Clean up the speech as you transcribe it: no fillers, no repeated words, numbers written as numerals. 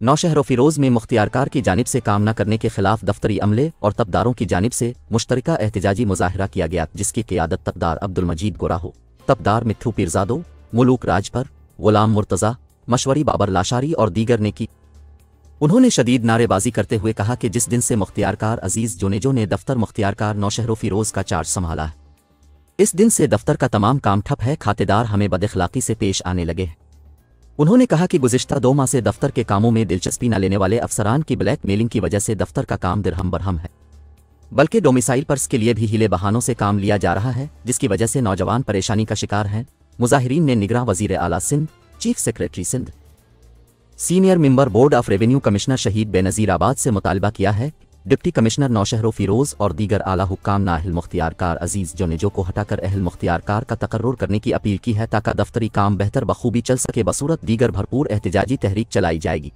नौशहर फ़िरोज़ में मुख्तियारकार की जानिब से काम न करने के खिलाफ दफ्तरी अमले और तबदारों की जानिब से मुश्तरका एहतजाजी मुजाहरा किया गया, जिसकी क़ियादत तबदार अब्दुल मजीद गोराहो, तबदार मिट्ठू पीरजादो, मुलूक राजपर, गुलाम मुर्तज़ा, मशवरी बाबर लाशारी और दीगर ने की। उन्होंने शदीद नारेबाजी करते हुए कहा कि जिस दिन से मुख्तियारकार अजीज़ जुनेजो ने दफ्तर मुख्तियारकार नौशहर फ़िरोज़ का चार्ज संभाला है, इस दिन से दफ्तर का तमाम काम ठप है। खातेदार हमें बदअखलाक़ी से पेश आने लगे हैं। उन्होंने कहा कि गुज़िश्ता 2 माह से दफ्तर के कामों में दिलचस्पी न लेने वाले अफसरान की ब्लैक मेलिंग की वजह से दफ्तर का काम दिरहम बरहम है, बल्कि डोमिसाइल पर्स के लिए भी हीले बहानों से काम लिया जा रहा है, जिसकी वजह से नौजवान परेशानी का शिकार हैं। मुजाहिरीन ने निगरां वज़ीर आला Sindh, chief secretary Sindh, senior member board of revenue commissioner Shaheed Benazir आबाद से मुतालबा किया है डिप्टी कमिश्नर नौशहर फ़िरोज़ और दीगर आला हुक्काम नाअहल मुख्तियारकार अजीज़ जुनेजो को हटाकर अहल मुख्तियारकार का तकर्रुर करने की अपील की है, ताकि दफ्तरी काम बेहतर बखूबी चल सके। बसूरत दीगर भरपूर एहतजाजी तहरीक चलाई जाएगी।